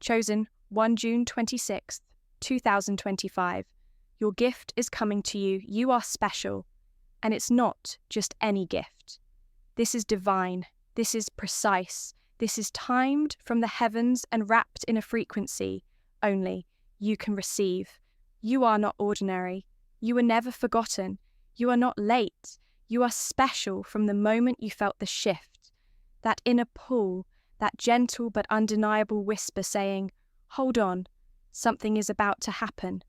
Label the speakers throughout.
Speaker 1: Chosen 1 June 26th, 2025. Your gift is coming to you. You are special. And it's not just any gift. This is divine. This is precise. This is timed from the heavens and wrapped in a frequency only you can receive. You are not ordinary. You were never forgotten. You are not late. You are special from the moment you felt the shift. That inner pull, that gentle but undeniable whisper saying, "Hold on, something is about to happen."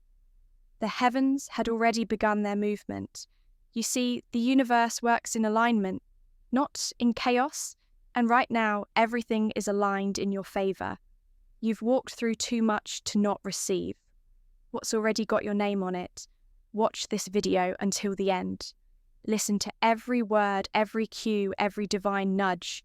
Speaker 1: The heavens had already begun their movement. You see, the universe works in alignment, not in chaos, and right now everything is aligned in your favor. You've walked through too much to not receive. What's already got your name on it? Watch this video until the end. Listen to every word, every cue, every divine nudge.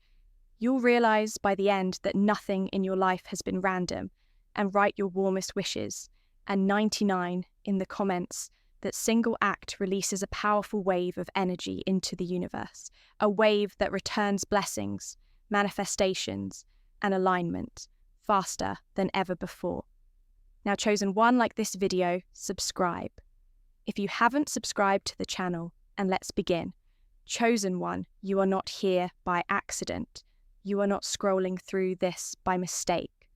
Speaker 1: You'll realize by the end that nothing in your life has been random, and write your warmest wishes. And 99 in the comments. That single act releases a powerful wave of energy into the universe, a wave that returns blessings, manifestations, and alignment faster than ever before. Now, Chosen One, like this video, subscribe. If you haven't subscribed to the channel, and let's begin. Chosen One, you are not here by accident. You are not scrolling through this by mistake.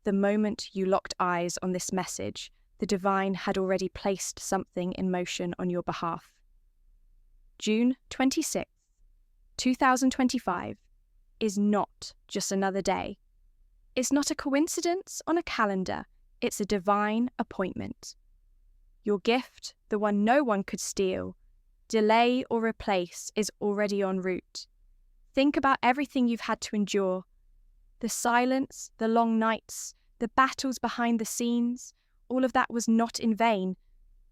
Speaker 1: The moment you locked eyes on this message, the divine had already placed something in motion on your behalf. June 26th, 2025 is not just another day. It's not a coincidence on a calendar. It's a divine appointment. Your gift, the one no one could steal, delay or replace, is already en route. Think about everything you've had to endure. The silence, the long nights, the battles behind the scenes, all of that was not in vain.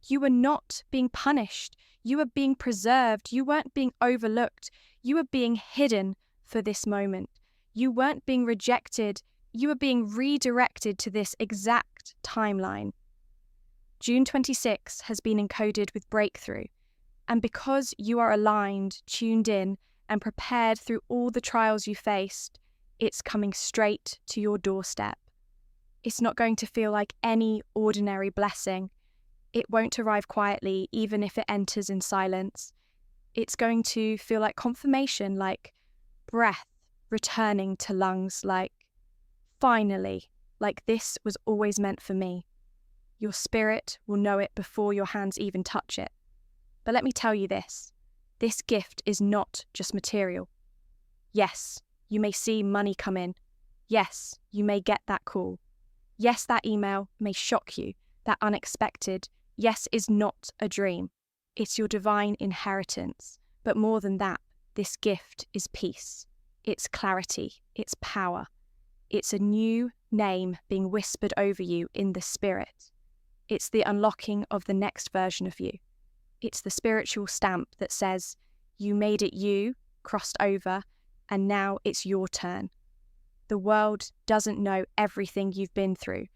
Speaker 1: You were not being punished. You were being preserved. You weren't being overlooked. You were being hidden for this moment. You weren't being rejected. You were being redirected to this exact timeline. June 26 has been encoded with breakthrough. And because you are aligned, tuned in, and prepared through all the trials you faced, it's coming straight to your doorstep. It's not going to feel like any ordinary blessing. It won't arrive quietly, even if it enters in silence. It's going to feel like confirmation, like breath returning to lungs, like finally, like this was always meant for me. Your spirit will know it before your hands even touch it. But let me tell you this gift is not just material. Yes, you may see money come in. Yes, you may get that call. Yes, that email may shock you, that unexpected yes is not a dream. It's your divine inheritance. But more than that, this gift is peace. It's clarity. It's power. It's a new name being whispered over you in the spirit. It's the unlocking of the next version of you. It's the spiritual stamp that says, you made it, you crossed over, and now it's your turn. The world doesn't know everything you've been through,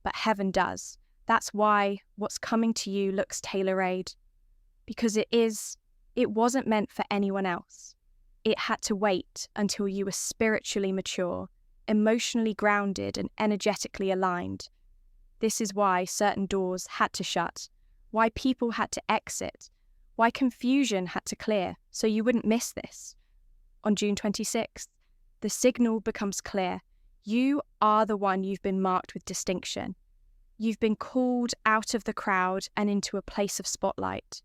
Speaker 1: but heaven does. That's why what's coming to you looks tailor-made. Because it wasn't meant for anyone else. It had to wait until you were spiritually mature, emotionally grounded, and energetically aligned. This is why certain doors had to shut, why people had to exit, why confusion had to clear, so you wouldn't miss this. On June 26th, the signal becomes clear. You are the one. You've been marked with distinction. You've been called out of the crowd and into a place of spotlight.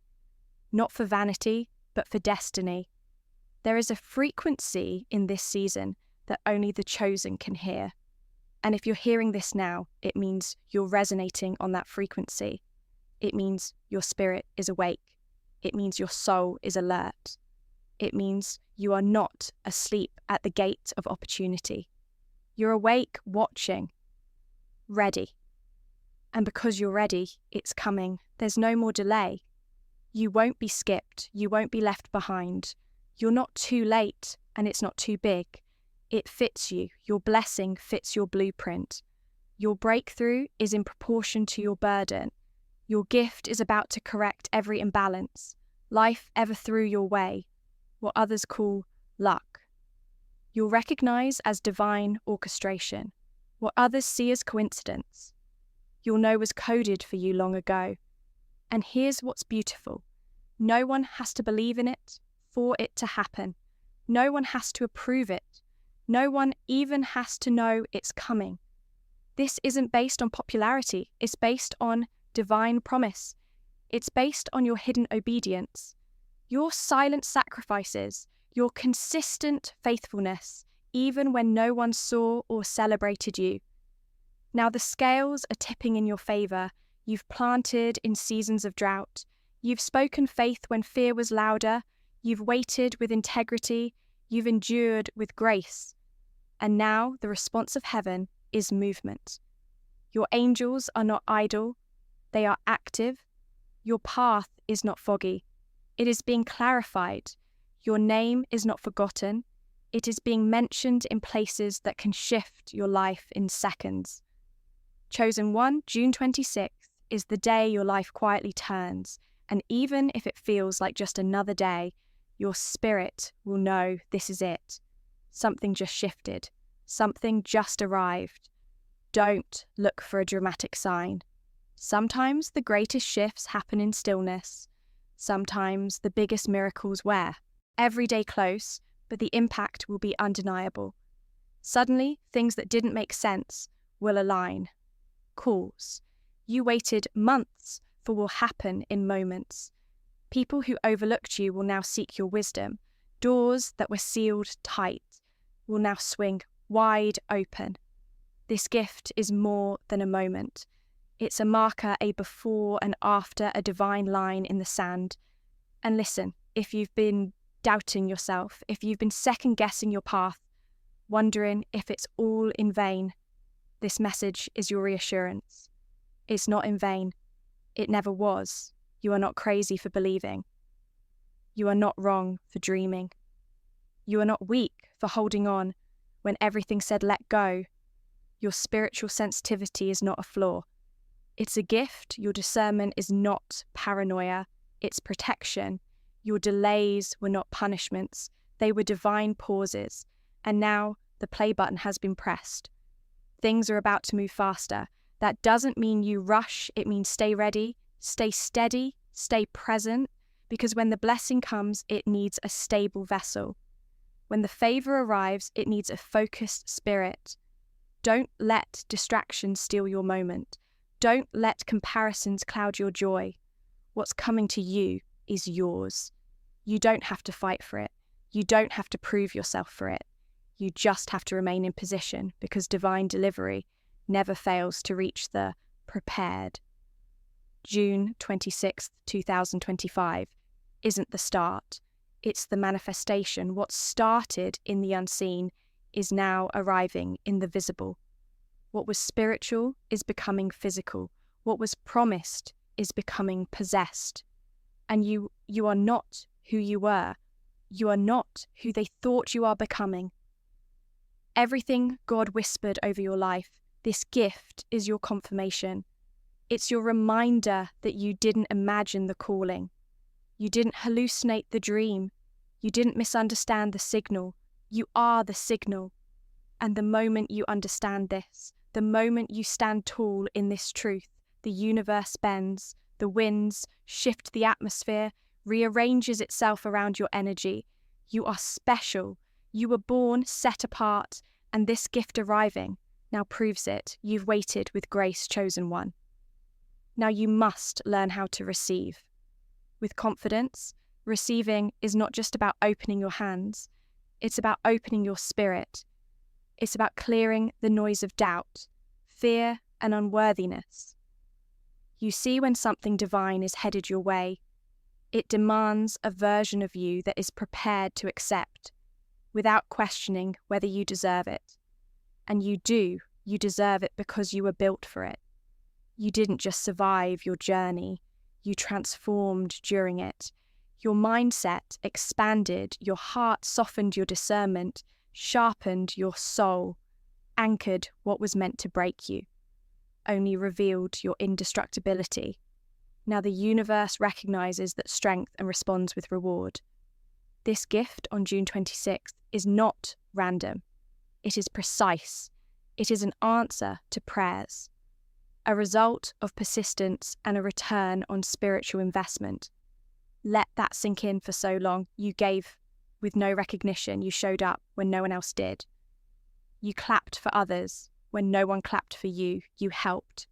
Speaker 1: Not for vanity, but for destiny. There is a frequency in this season that only the chosen can hear. And if you're hearing this now, it means you're resonating on that frequency. It means your spirit is awake. It means your soul is alert. It means you are not asleep at the gate of opportunity. You're awake, watching, ready. And because you're ready, it's coming. There's no more delay. You won't be skipped. You won't be left behind. You're not too late, and it's not too big. It fits you. Your blessing fits your blueprint. Your breakthrough is in proportion to your burden. Your gift is about to correct every imbalance. Life ever threw your way, what others call luck. You'll recognize as divine orchestration. what others see as coincidence, you'll know was coded for you long ago. And here's what's beautiful. No one has to believe in it for it to happen. No one has to approve it. No one even has to know it's coming. This isn't based on popularity. It's based on divine promise. It's based on your hidden obedience, your silent sacrifices, your consistent faithfulness, even when no one saw or celebrated you. Now the scales are tipping in your favor. You've planted in seasons of drought. You've spoken faith when fear was louder. You've waited with integrity. You've endured with grace. And now the response of heaven is movement. Your angels are not idle. They are active. Your path is not foggy. It is being clarified. Your name is not forgotten. It is being mentioned in places that can shift your life in seconds. Chosen one, June 26th, is the day your life quietly turns, and even if it feels like just another day, your spirit will know this is it. Something just shifted. Something just arrived. Don't look for a dramatic sign. Sometimes the greatest shifts happen in stillness. Sometimes the biggest miracles where? Every day close, but the impact will be undeniable. Suddenly, things that didn't make sense will align. Calls you waited months for will happen in moments. People who overlooked you will now seek your wisdom. Doors that were sealed tight will now swing wide open. This gift is more than a moment. It's a marker, a before and after, a divine line in the sand. And listen, if you've been doubting yourself, if you've been second-guessing your path, wondering if it's all in vain, this message is your reassurance. It's not in vain. It never was. You are not crazy for believing. You are not wrong for dreaming. You are not weak for holding on when everything said let go. Your spiritual sensitivity is not a flaw. It's a gift. Your discernment is not paranoia. It's protection. Your delays were not punishments. They were divine pauses. And now the play button has been pressed. Things are about to move faster. That doesn't mean you rush. It means stay ready, stay steady, stay present, because when the blessing comes, it needs a stable vessel. When the favor arrives, it needs a focused spirit. Don't let distractions steal your moment. Don't let comparisons cloud your joy. What's coming to you is yours. You don't have to fight for it. You don't have to prove yourself for it. You just have to remain in position, because divine delivery never fails to reach the prepared. June 26th, 2025 isn't the start. It's the manifestation. What started in the unseen is now arriving in the visible. What was spiritual is becoming physical. What was promised is becoming possessed. And you are not who you were. You are not who they thought you are becoming. Everything God whispered over your life, this gift is your confirmation. It's your reminder that you didn't imagine the calling. You didn't hallucinate the dream. You didn't misunderstand the signal. You are the signal. And the moment you understand this, the moment you stand tall in this truth, the universe bends, the winds shift the atmosphere, rearranges itself around your energy. You are special. You were born set apart, and this gift arriving now proves it. You've waited with grace, chosen one. Now you must learn how to receive. With confidence, receiving is not just about opening your hands. It's about opening your spirit. It's about clearing the noise of doubt, fear, and unworthiness. You see when something divine is headed your way. It demands a version of you that is prepared to accept, without questioning whether you deserve it. And you do. You deserve it because you were built for it. You didn't just survive your journey. You transformed during it. Your mindset expanded, your heart softened your discernment, sharpened your soul, anchored what was meant to break you, only revealed your indestructibility. Now the universe recognizes that strength and responds with reward. This gift on June 26th is not random. It is precise. It is an answer to prayers, a result of persistence and a return on spiritual investment. Let that sink in for so long. You gave with no recognition. You showed up when no one else did. You clapped for others when no one clapped for you. You helped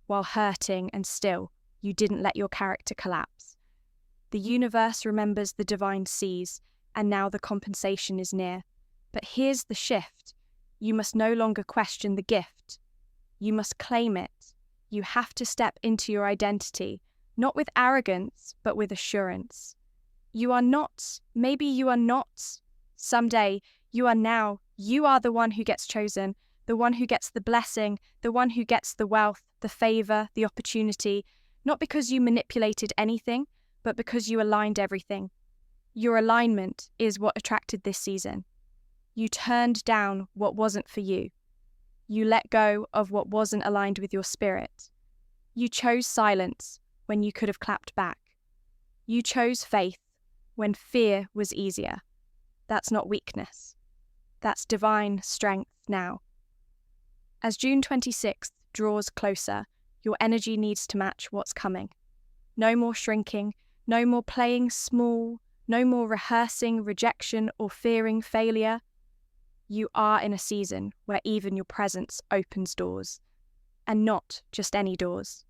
Speaker 1: while hurting, and still you didn't let your character collapse. The universe remembers, the divine sees, and now the compensation is near. But here's the shift. You must no longer question the gift. You must claim it. You have to step into your identity, not with arrogance, but with assurance. You are not, maybe you are not. Someday, you are now. You are the one who gets chosen, the one who gets the blessing, the one who gets the wealth, the favor, the opportunity, not because you manipulated anything, but because you aligned everything. Your alignment is what attracted this season. You turned down what wasn't for you. You let go of what wasn't aligned with your spirit. You chose silence when you could have clapped back. You chose faith when fear was easier. That's not weakness. That's divine strength now. As June 26th draws closer, your energy needs to match what's coming. No more shrinking, no more playing small, no more rehearsing rejection or fearing failure. You are in a season where even your presence opens doors. And not just any doors.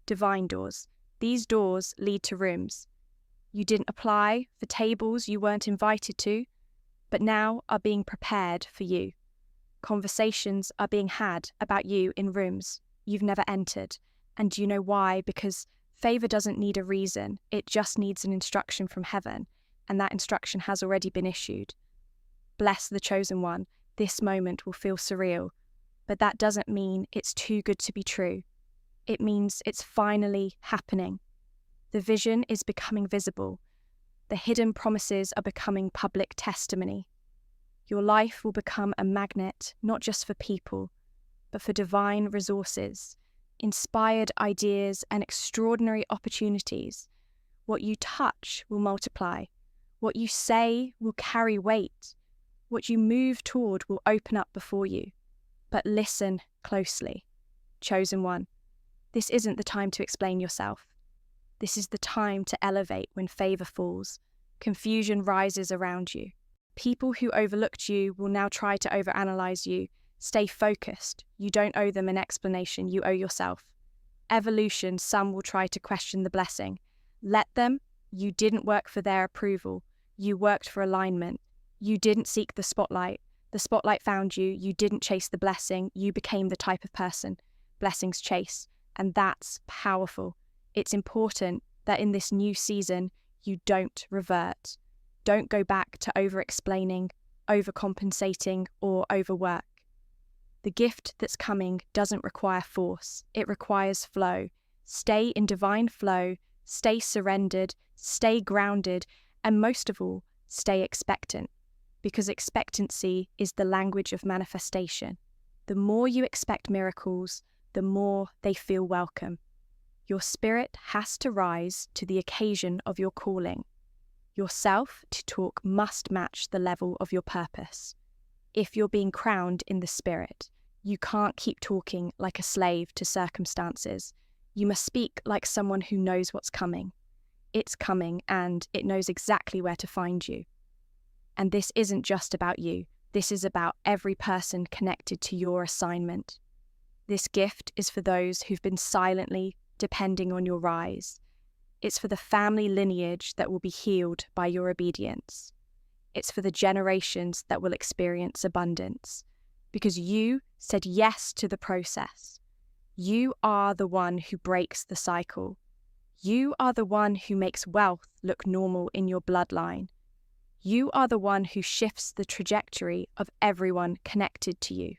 Speaker 1: Divine doors. These doors lead to rooms. You didn't apply for tables you weren't invited to, but now are being prepared for you. Conversations are being had about you in rooms you've never entered. And do you know why? Because favor doesn't need a reason. It just needs an instruction from heaven, and that instruction has already been issued. Bless the chosen one. This moment will feel surreal, but that doesn't mean it's too good to be true. It means it's finally happening. The vision is becoming visible. The hidden promises are becoming public testimony. Your life will become a magnet, not just for people, but for divine resources, inspired ideas, and extraordinary opportunities. What you touch will multiply. What you say will carry weight. What you move toward will open up before you. But listen closely. Chosen one, this isn't the time to explain yourself. This is the time to elevate when favor falls. Confusion rises around you. People who overlooked you will now try to overanalyze you. Stay focused. You don't owe them an explanation, you owe yourself. Evolution, some will try to question the blessing. Let them. You didn't work for their approval. You worked for alignment. You didn't seek the spotlight. The spotlight found you. You didn't chase the blessing. You became the type of person blessings chase. And that's powerful. It's important that in this new season, you don't revert. Don't go back to over-explaining, overcompensating, or overwork. The gift that's coming doesn't require force. It requires flow. Stay in divine flow, stay surrendered, stay grounded, and most of all, stay expectant. Because expectancy is the language of manifestation. The more you expect miracles, the more they feel welcome. Your spirit has to rise to the occasion of your calling. Your self-to-talk must match the level of your purpose. If you're being crowned in the spirit, you can't keep talking like a slave to circumstances. You must speak like someone who knows what's coming. It's coming, and it knows exactly where to find you. And this isn't just about you. This is about every person connected to your assignment. This gift is for those who've been silently depending on your rise. It's for the family lineage that will be healed by your obedience. It's for the generations that will experience abundance, because you said yes to the process. You are the one who breaks the cycle. You are the one who makes wealth look normal in your bloodline. You are the one who shifts the trajectory of everyone connected to you.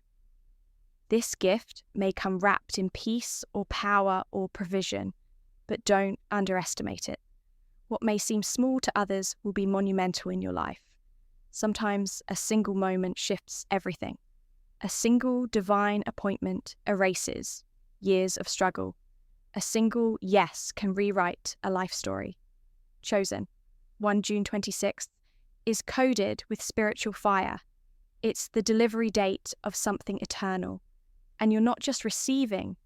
Speaker 1: This gift may come wrapped in peace or power or provision, but don't underestimate it. What may seem small to others will be monumental in your life. Sometimes a single moment shifts everything. A single divine appointment erases years of struggle. A single yes can rewrite a life story. Chosen, 1 June 26th, is coded with spiritual fire. It's the delivery date of something eternal. And you're not just receiving,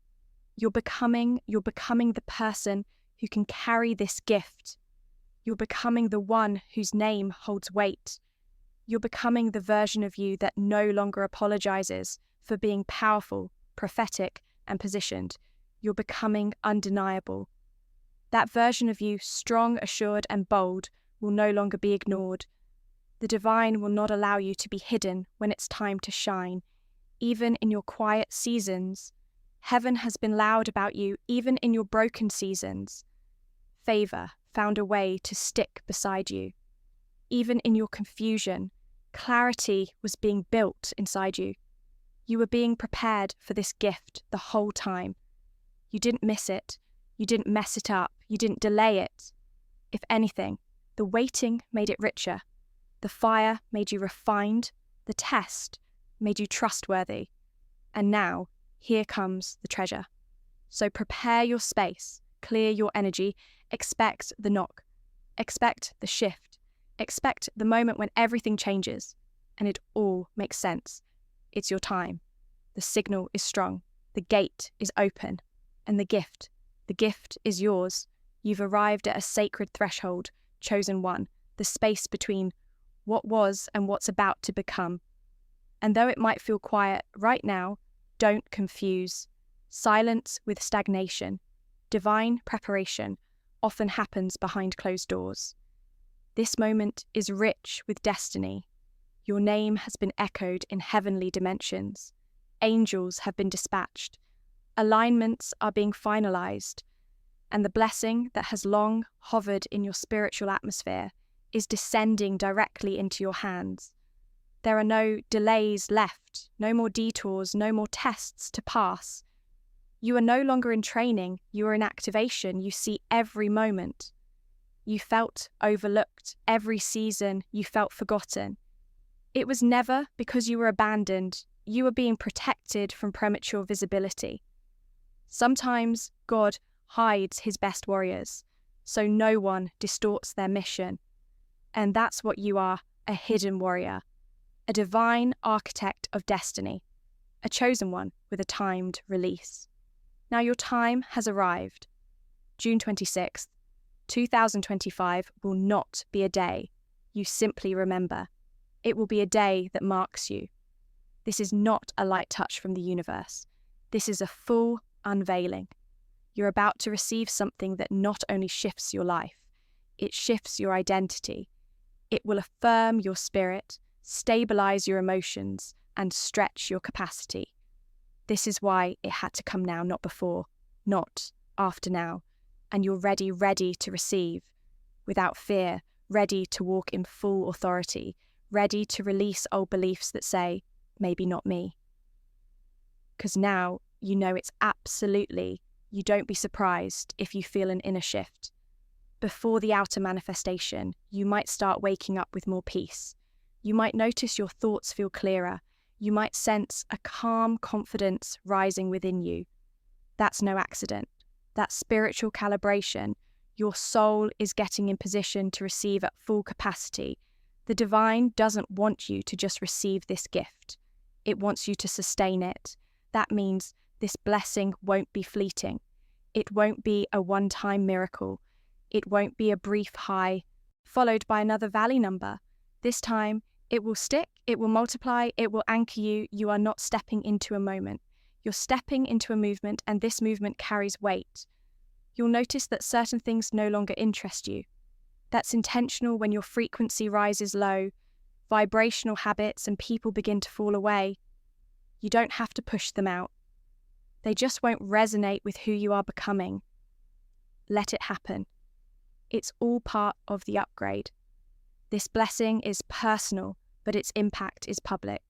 Speaker 1: you're becoming the person who can carry this gift. You're becoming the one whose name holds weight. You're becoming the version of you that no longer apologizes for being powerful, prophetic, and positioned. You're becoming undeniable. That version of you, strong, assured, and bold, will no longer be ignored. The divine will not allow you to be hidden when it's time to shine. Even in your quiet seasons, heaven has been loud about you, even in your broken seasons. Favor found a way to stick beside you. Even in your confusion, clarity was being built inside you. You were being prepared for this gift the whole time. You didn't miss it. You didn't mess it up. You didn't delay it. If anything, the waiting made it richer. The fire made you refined. The test made you trustworthy. And now, here comes the treasure. So prepare your space, clear your energy, expect the knock, expect the shift, expect the moment when everything changes and it all makes sense. It's your time. The signal is strong. The gate is open. And the gift is yours. You've arrived at a sacred threshold, chosen one, the space between what was and what's about to become. And though it might feel quiet right now, don't confuse. Silence with stagnation. Divine preparation often happens behind closed doors. This moment is rich with destiny. Your name has been echoed in heavenly dimensions. Angels have been dispatched. Alignments are being finalized. And the blessing that has long hovered in your spiritual atmosphere is descending directly into your hands. There are no delays left, no more detours, no more tests to pass. You are no longer in training, you are in activation. You see every moment. You felt overlooked every season, you felt forgotten. It was never because you were abandoned, you were being protected from premature visibility. Sometimes God hides his best warriors, so no one distorts their mission. And that's what you are, a hidden warrior, a divine architect of destiny, a chosen one with a timed release. Now your time has arrived. June 26th, 2025 will not be a day you simply remember. It will be a day that marks you. This is not a light touch from the universe. This is a full unveiling. You're about to receive something that not only shifts your life, it shifts your identity. It will affirm your spirit, stabilize your emotions, and stretch your capacity. This is why it had to come now, not before, not after now. And you're ready to receive, without fear, ready to walk in full authority, ready to release old beliefs that say, maybe not me. Because now you know it's absolutely, you don't be surprised if you feel an inner shift. Before the outer manifestation, you might start waking up with more peace. You might notice your thoughts feel clearer. You might sense a calm confidence rising within you. That's no accident. That's spiritual calibration. Your soul is getting in position to receive at full capacity. The divine doesn't want you to just receive this gift. It wants you to sustain it. That means this blessing won't be fleeting. It won't be a one-time miracle. It won't be a brief high, followed by another valley number. This time, it will stick, it will multiply, it will anchor you. You are not stepping into a moment. You're stepping into a movement, and this movement carries weight. You'll notice that certain things no longer interest you. That's intentional when your frequency rises low, vibrational habits and people begin to fall away. You don't have to push them out. They just won't resonate with who you are becoming. Let it happen. It's all part of the upgrade. This blessing is personal, but its impact is public.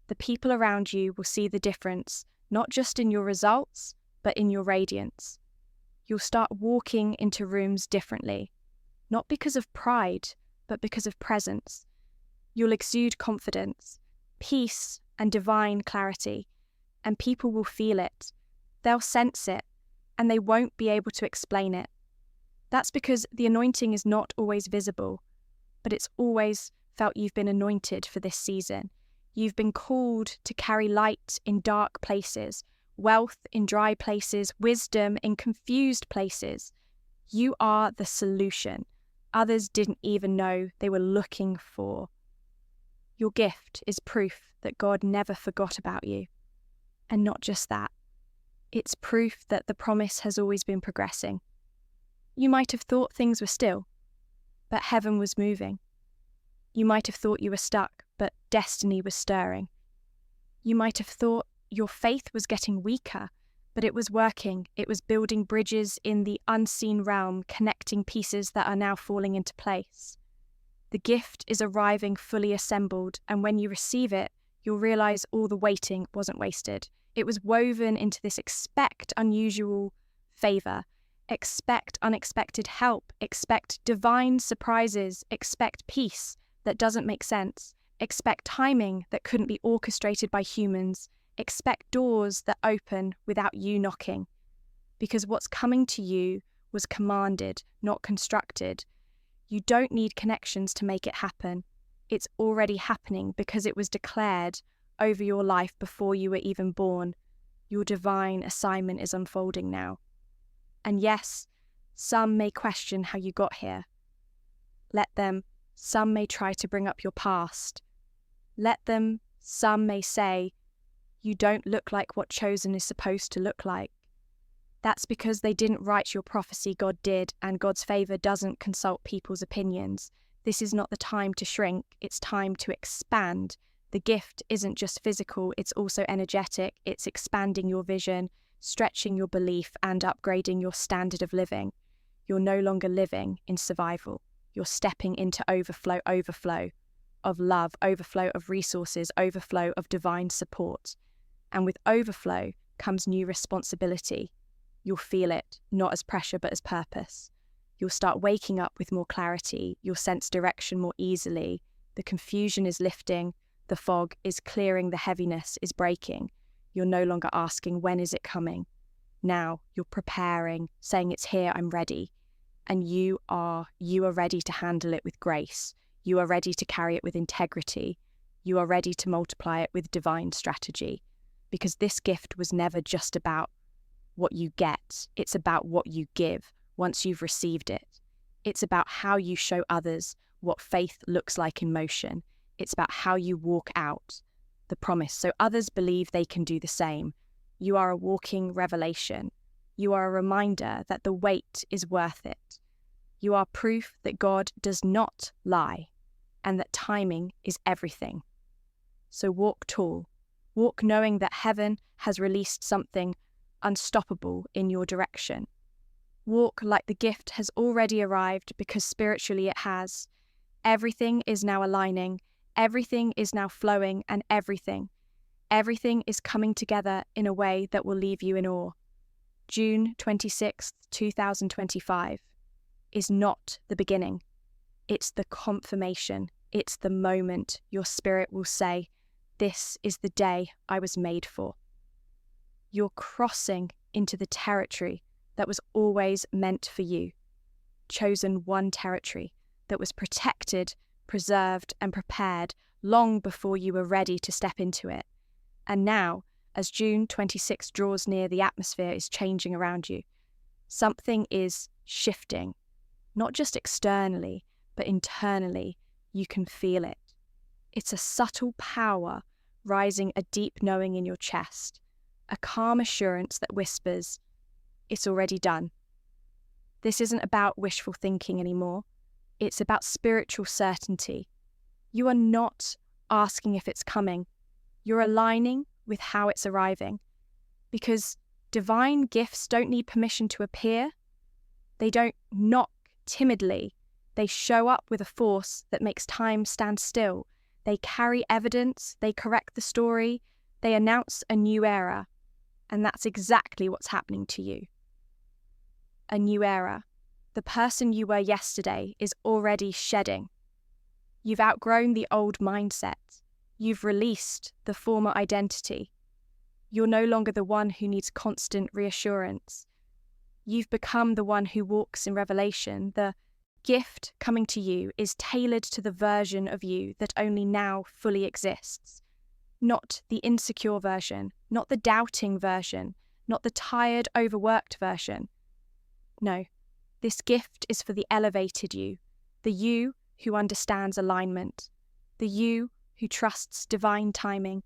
Speaker 1: The people around you will see the difference, not just in your results, but in your radiance. You'll start walking into rooms differently, not because of pride, but because of presence. You'll exude confidence, peace, and divine clarity, and people will feel it. They'll sense it, and they won't be able to explain it. That's because the anointing is not always visible, but it's always felt you've been anointed for this season. You've been called to carry light in dark places, wealth in dry places, wisdom in confused places. You are the solution others didn't even know they were looking for. Your gift is proof that God never forgot about you. And not just that, it's proof that the promise has always been progressing. You might have thought things were still, but heaven was moving. You might have thought you were stuck, but destiny was stirring. You might have thought your faith was getting weaker, but it was working. It was building bridges in the unseen realm, connecting pieces that are now falling into place. The gift is arriving fully assembled, and when you receive it, you'll realize all the waiting wasn't wasted. It was woven into this expect unusual favor, expect unexpected help, expect divine surprises, expect peace that doesn't make sense, expect timing that couldn't be orchestrated by humans, expect doors that open without you knocking. Because what's coming to you was commanded, not constructed. You don't need connections to make it happen. It's already happening because it was declared over your life before you were even born. Your divine assignment is unfolding now. And yes, some may question how you got here. Let them. Some may try to bring up your past. Let them. Some may say, you don't look like what chosen is supposed to look like. That's because they didn't write your prophecy, God did, and God's favor doesn't consult people's opinions. This is not the time to shrink, it's time to expand. The gift isn't just physical, it's also energetic. It's expanding your vision, stretching your belief, and upgrading your standard of living. You're no longer living in survival. You're stepping into overflow of love, overflow of resources, overflow of divine support. And with overflow comes new responsibility. You'll feel it, not as pressure but as purpose. You'll start waking up with more clarity. You'll sense direction more easily. The confusion is lifting. The fog is clearing. The heaviness is breaking. You're no longer asking, when is it coming? Now you're preparing, saying it's here, I'm ready. And you are ready to handle it with grace. You are ready to carry it with integrity. You are ready to multiply it with divine strategy. Because this gift was never just about what you get. It's about what you give once you've received it. It's about how you show others what faith looks like in motion. It's about how you walk out the promise so others believe they can do the same. You are a walking revelation. You are a reminder that the wait is worth it. You are proof that God does not lie and that timing is everything. So walk tall. Walk knowing that heaven has released something unstoppable in your direction. Walk like the gift has already arrived because spiritually it has. Everything is now aligning. Everything is now flowing, and everything is coming together in a way that will leave you in awe. June 26th, 2025 is not the beginning. It's the confirmation. It's the moment your spirit will say, this is the day I was made for. You're crossing into the territory that was always meant for you. Chosen one territory that was protected, preserved, and prepared long before you were ready to step into it. And now, as June 26 draws near, the atmosphere is changing around you. Something is shifting, not just externally, but internally. You can feel it. It's a subtle power rising, a deep knowing in your chest, a calm assurance that whispers, it's already done. This isn't about wishful thinking anymore. It's about spiritual certainty. You are not asking if it's coming. You're aligning with how it's arriving. Because divine gifts don't need permission to appear. They don't knock timidly. They show up with a force that makes time stand still. They carry evidence. They correct the story. They announce a new era. And that's exactly what's happening to you. A new era. The person you were yesterday is already shedding. You've outgrown the old mindset. You've released the former identity. You're no longer the one who needs constant reassurance. You've become the one who walks in revelation. The gift coming to you is tailored to the version of you that only now fully exists. not the insecure version, not the doubting version, not the tired, overworked version. No, this gift is for the elevated you, the you who understands alignment, the you who trusts divine timing,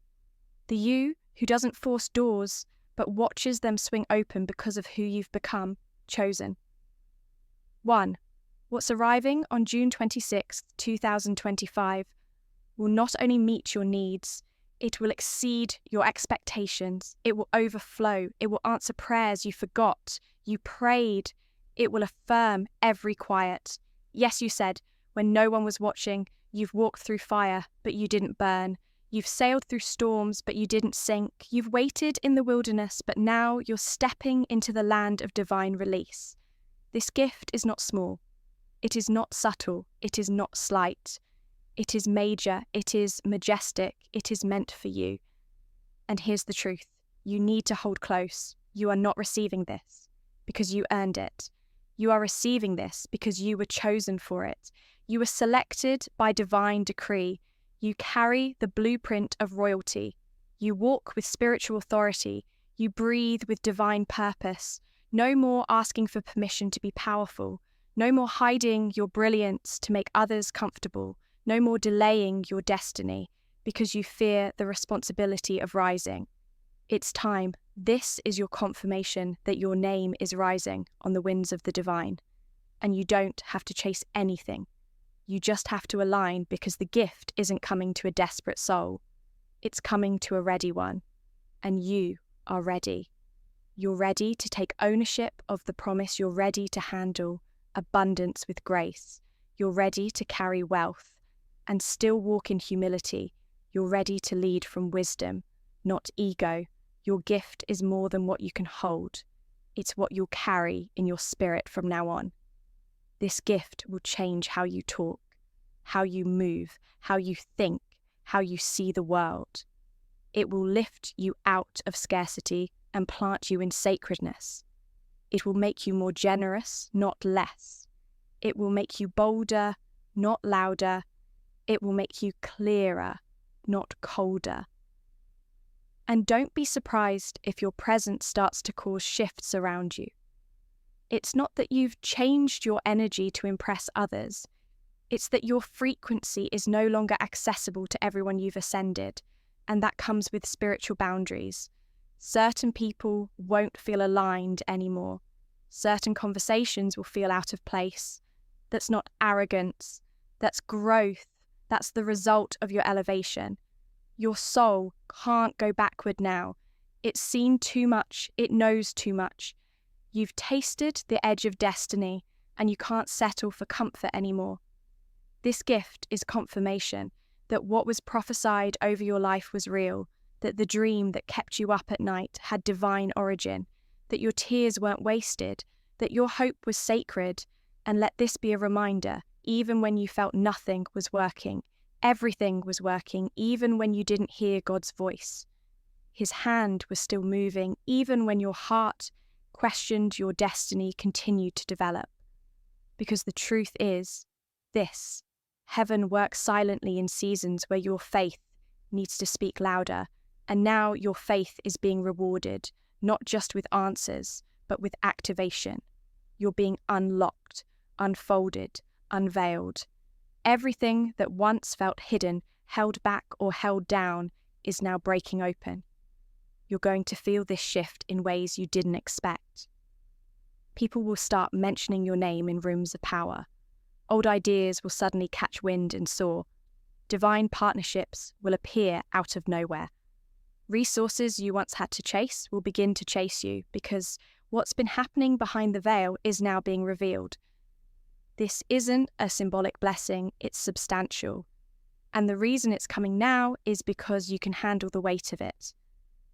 Speaker 1: the you who doesn't force doors but watches them swing open because of who you've become, chosen. 1. What's arriving on June 26, 2025 will not only meet your needs, it will exceed your expectations. It will overflow. It will answer prayers you forgot, you prayed. It will affirm every quiet. Yes, you said, when no one was watching, you've walked through fire, but you didn't burn. You've sailed through storms, but you didn't sink. You've waited in the wilderness, but now you're stepping into the land of divine release. This gift is not small. It is not subtle. It is not slight. It is major. It is majestic. It is meant for you. And here's the truth. You need to hold close. You are not receiving this because you earned it. You are receiving this because you were chosen for it. You were selected by divine decree. You carry the blueprint of royalty. You walk with spiritual authority. You breathe with divine purpose. No more asking for permission to be powerful. No more hiding your brilliance to make others comfortable. No more delaying your destiny because you fear the responsibility of rising. It's time. This is your confirmation that your name is rising on the winds of the divine. And you don't have to chase anything. You just have to align because the gift isn't coming to a desperate soul. It's coming to a ready one. And you are ready. You're ready to take ownership of the promise. You're ready to handle abundance with grace. You're ready to carry wealth and still walk in humility. You're ready to lead from wisdom, not ego. Your gift is more than what you can hold. It's what you'll carry in your spirit from now on. This gift will change how you talk, how you move, how you think, how you see the world. It will lift you out of scarcity and plant you in sacredness. It will make you more generous, not less. It will make you bolder, not louder. It will make you clearer, not colder. And don't be surprised if your presence starts to cause shifts around you. It's not that you've changed your energy to impress others. It's that your frequency is no longer accessible to everyone you've ascended, and that comes with spiritual boundaries. Certain people won't feel aligned anymore. Certain conversations will feel out of place. That's not arrogance. That's growth. That's the result of your elevation. Your soul can't go backward now. It's seen too much. It knows too much. You've tasted the edge of destiny, and you can't settle for comfort anymore. This gift is confirmation that what was prophesied over your life was real, that the dream that kept you up at night had divine origin, that your tears weren't wasted, that your hope was sacred. And let this be a reminder, even when you felt nothing was working, everything was working, even when you didn't hear God's voice. His hand was still moving, even when your heart questioned your destiny continued to develop. Because the truth is this: heaven works silently in seasons where your faith needs to speak louder, and now your faith is being rewarded, not just with answers, but with activation. You're being unlocked, unfolded, unveiled. Everything that once felt hidden, held back, or held down is now breaking open. You're going to feel this shift in ways you didn't expect. People will start mentioning your name in rooms of power. Old ideas will suddenly catch wind and soar. Divine partnerships will appear out of nowhere. Resources you once had to chase will begin to chase you because what's been happening behind the veil is now being revealed. This isn't a symbolic blessing, it's substantial. And the reason it's coming now is because you can handle the weight of it.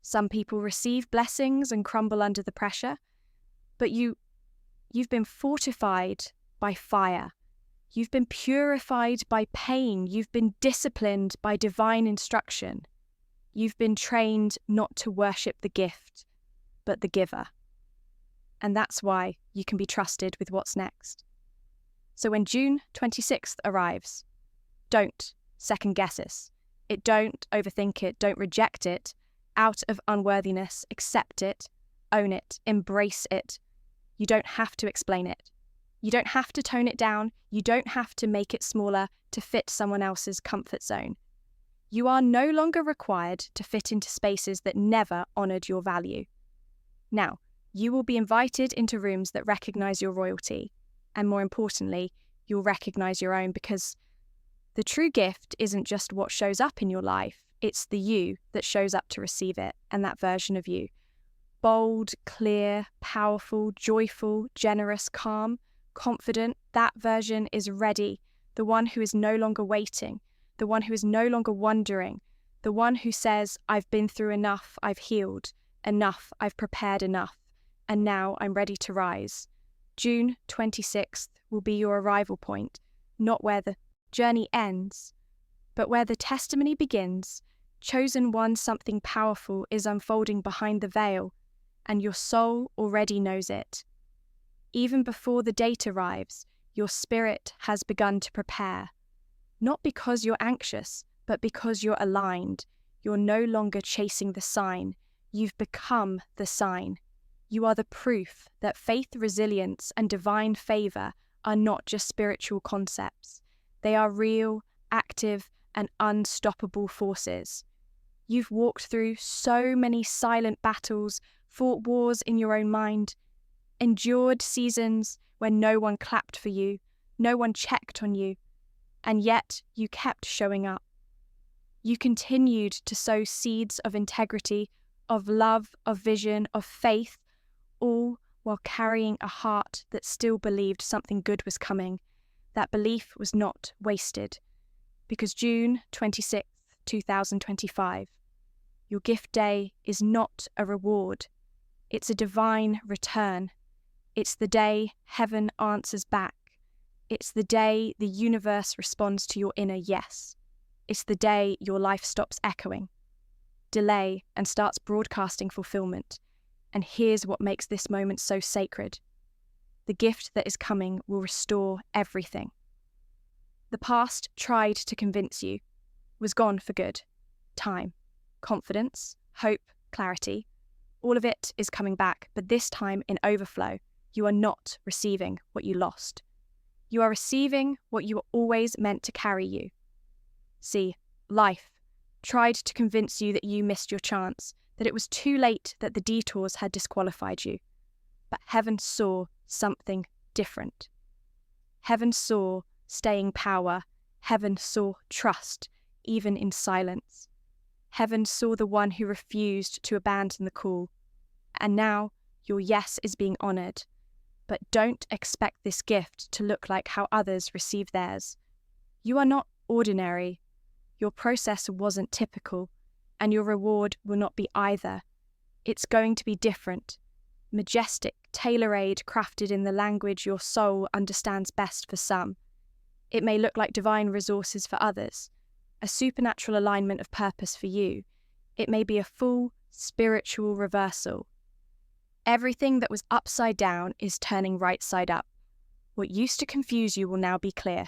Speaker 1: Some people receive blessings and crumble under the pressure, but you've been fortified by fire. You've been purified by pain. You've been disciplined by divine instruction. You've been trained not to worship the gift, but the giver. And that's why you can be trusted with what's next. So when June 26th arrives, don't second guess us. it. Don't overthink it. Don't reject it. Out of unworthiness, accept it, own it, embrace it. You don't have to explain it. You don't have to tone it down. You don't have to make it smaller to fit someone else's comfort zone. You are no longer required to fit into spaces that never honoured your value. Now, you will be invited into rooms that recognise your royalty, and more importantly, you'll recognise your own, because the true gift isn't just what shows up in your life, it's the you that shows up to receive it, and that version of you. Bold, clear, powerful, joyful, generous, calm, confident, that version is ready, the one who is no longer waiting, the one who is no longer wondering, the one who says, I've been through enough, I've healed, enough, I've prepared enough, and now I'm ready to rise. June 26th will be your arrival point, not where the journey ends, but where the testimony begins. Chosen one, something powerful is unfolding behind the veil, and your soul already knows it. Even before the date arrives, your spirit has begun to prepare. Not because you're anxious, but because you're aligned. You're no longer chasing the sign. You've become the sign. You are the proof that faith, resilience, and divine favour are not just spiritual concepts. They are real, active, and unstoppable forces. You've walked through so many silent battles, fought wars in your own mind, endured seasons when no one clapped for you, no one checked on you, and yet you kept showing up. You continued to sow seeds of integrity, of love, of vision, of faith, all while carrying a heart that still believed something good was coming. That belief was not wasted. Because June 26th, 2025, your gift day is not a reward. It's a divine return. It's the day heaven answers back. It's the day the universe responds to your inner yes. It's the day your life stops echoing, delay, and starts broadcasting fulfillment. And here's what makes this moment so sacred. The gift that is coming will restore everything. The past tried to convince you, was gone for good. Time, confidence, hope, clarity, all of it is coming back, but this time in overflow. You are not receiving what you lost. You are receiving what you were always meant to carry you. See, life tried to convince you that you missed your chance, that it was too late, that the detours had disqualified you. But heaven saw something different. Heaven saw staying power. Heaven saw trust, even in silence. Heaven saw the one who refused to abandon the call. And now your yes is being honoured. But don't expect this gift to look like how others receive theirs. You are not ordinary. Your process wasn't typical, and your reward will not be either. It's going to be different, majestic, tailor-made, crafted in the language your soul understands best for some. It may look like divine resources for others, a supernatural alignment of purpose for you. It may be a full spiritual reversal. Everything that was upside down is turning right side up. What used to confuse you will now be clear.